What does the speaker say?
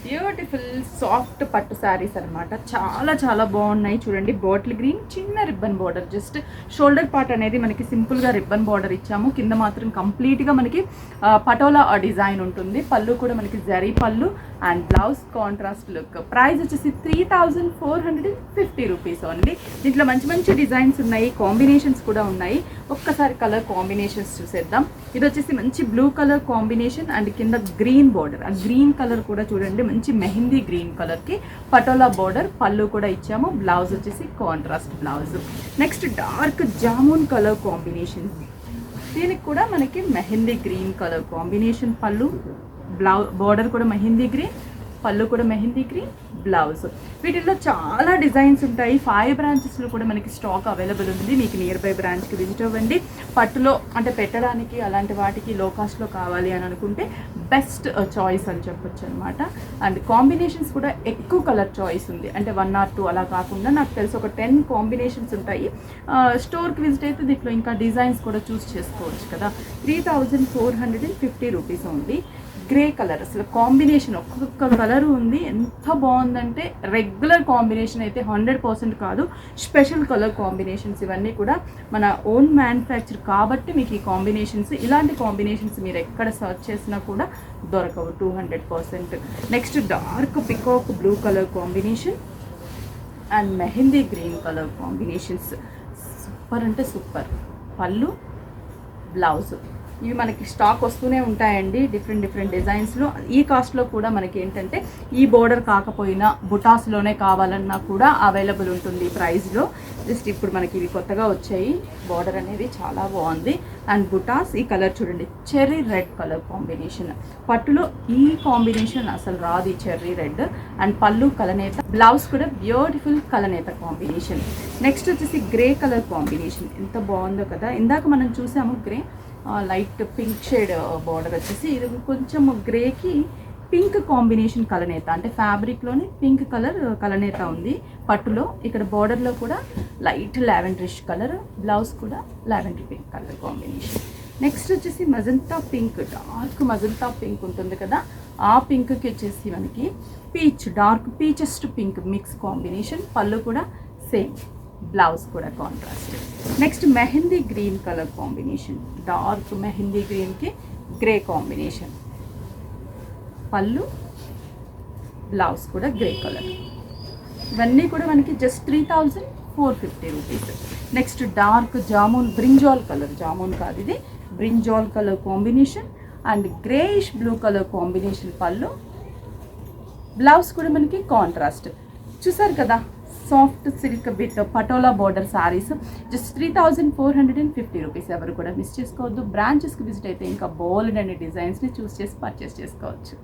Beautiful soft పట్టు శారీస్ అనమాట. చాలా చాలా బాగున్నాయి. చూడండి, బాటిల్ గ్రీన్ చిన్న ribbon border, just shoulder part అనేది మనకి సింపుల్గా రిబ్బన్ బార్డర్ ఇచ్చాము. కింద మాత్రం కంప్లీట్గా మనకి పటోలా డిజైన్ ఉంటుంది. పళ్ళు కూడా మనకి జరీ పళ్ళు and blouse contrast look. Price వచ్చేసి 3450 రూపీస్ ఓన్లీ. దీంట్లో మంచి మంచి డిజైన్స్ ఉన్నాయి, కాంబినేషన్స్ కూడా ఉన్నాయి. ఒక్కసారి కలర్ కాంబినేషన్స్ చూసేద్దాం. ఇది వచ్చేసి మంచి బ్లూ కలర్ కాంబినేషన్ అండ్ కింద గ్రీన్ బార్డర్. ఆ గ్రీన్ కలర్ కూడా చూడండి, మంచి మెహందీ గ్రీన్ కలర్కి పటోలా బార్డర్. పళ్ళు కూడా ఇచ్చాము. బ్లౌజ్ వచ్చేసి contrast blouse. Next dark jamun colour combination. దీనికి కూడా మనకి మెహందీ గ్రీన్ కలర్ కాంబినేషన్. పళ్ళు బార్డర్ కూడా మెహందీ గ్రీన్, పళ్ళు కూడా మెహందీ గ్రీన్, బ్లౌజ్. వీటిల్లో చాలా డిజైన్స్ ఉంటాయి. 5 బ్రాంచెస్లో కూడా మనకి స్టాక్ అవైలబుల్ ఉంది. మీకు నియర్ బై బ్రాంచ్కి విజిట్ అవ్వండి. పట్టులో అంటే పెట్టడానికి అలాంటి వాటికి లో కాస్ట్లో కావాలి అని అనుకుంటే బెస్ట్ చాయిస్ అని చెప్పొచ్చు అనమాట. అండ్ కాంబినేషన్స్ కూడా ఎక్కువ కలర్ చాయిస్ ఉంది. అంటే 1 or 2 అలా కాకుండా నాకు తెలిసి ఒక 10 కాంబినేషన్స్ ఉంటాయి. స్టోర్కి విజిట్ అయితే దీంట్లో ఇంకా డిజైన్స్ కూడా చూస్ చేసుకోవచ్చు కదా. 3450 రూపీస్ ఉంది. గ్రే కలర్, అసలు కాంబినేషన్ ఒక్కొక్క కలర్ ఉంది. ఎంత బాగుందంటే రెగ్యులర్ కాంబినేషన్ అయితే 100% కాదు, స్పెషల్ కలర్ కాంబినేషన్స్. ఇవన్నీ కూడా మన ఓన్ మ్యానుఫ్యాక్చర్ కాబట్టి మీకు ఈ కాంబినేషన్స్, ఇలాంటి కాంబినేషన్స్ మీరు ఎక్కడ సర్చ్ చేసినా కూడా దొరకవు 200%. Next dark peacock blue colour combination and mehndi green colour combinations. Super అంటే సూపర్. పళ్ళు బ్లౌజ్ ఇవి మనకి స్టాక్ వస్తూనే ఉంటాయండి, డిఫరెంట్ డిజైన్స్లో. ఈ కాస్ట్లో కూడా మనకి ఏంటంటే ఈ బోర్డర్ కాకపోయినా బుటాస్లోనే కావాలన్నా కూడా అవైలబుల్ ఉంటుంది ప్రైస్లో. జస్ట్ ఇప్పుడు మనకి ఇవి కొత్తగా వచ్చాయి. బార్డర్ అనేది చాలా బాగుంది అండ్ బుటాస్. ఈ కలర్ చూడండి, చెర్రీ రెడ్ కలర్ కాంబినేషన్. పట్టులో ఈ కాంబినేషన్ అసలు రాదు, ఈ చెర్రీ రెడ్. అండ్ పళ్ళు కలనేత, బ్లౌజ్ కూడా బ్యూటిఫుల్ కలనేత కాంబినేషన్. నెక్స్ట్ వచ్చేసి గ్రే కలర్ కాంబినేషన్. ఎంత బాగుందో కదా. ఇందాక మనం చూసాము grey, light pink shade border వచ్చేసి. ఇది కొంచెం గ్రేకి పింక్ కాంబినేషన్ కలనేత, అంటే ఫ్యాబ్రిక్లోనే పింక్ కలర్ కలనేత ఉంది పట్టులో. ఇక్కడ బార్డర్లో కూడా లైట్ లావెండరిష్ కలర్, బ్లౌజ్ కూడా lavender pink colour combination. Next వచ్చేసి magenta pink, dark magenta pink ఉంటుంది కదా, ఆ పింక్కి వచ్చేసి మనకి peach, dark peachest pink mix combination. పళ్ళు కూడా సేమ్, బ్లౌజ్ కూడా contrast. Next mehndi green colour combination, dark mehndi గ్రీన్కి గ్రే కాంబినేషన్. పళ్ళు బ్లౌజ్ కూడా గ్రే కలర్. ఇవన్నీ కూడా మనకి just 3450 rupees. Next dark jamun brinjal colour, jamun కాదు ఇది, brinjal colour combination and greyish blue colour combination. పళ్ళు బ్లౌజ్ కూడా మనకి కాంట్రాస్ట్. చూసారు కదా, soft silk with patola border saris just 3450 rupees. ఎవరు కూడా మిస్ చేసుకోవద్దు. బ్రాంచెస్కి విజిట్ అయితే ఇంకా బోల్డ్ అనే డిజైన్స్ని చూస్ చేసి పర్చేస్ చేసుకోవచ్చు.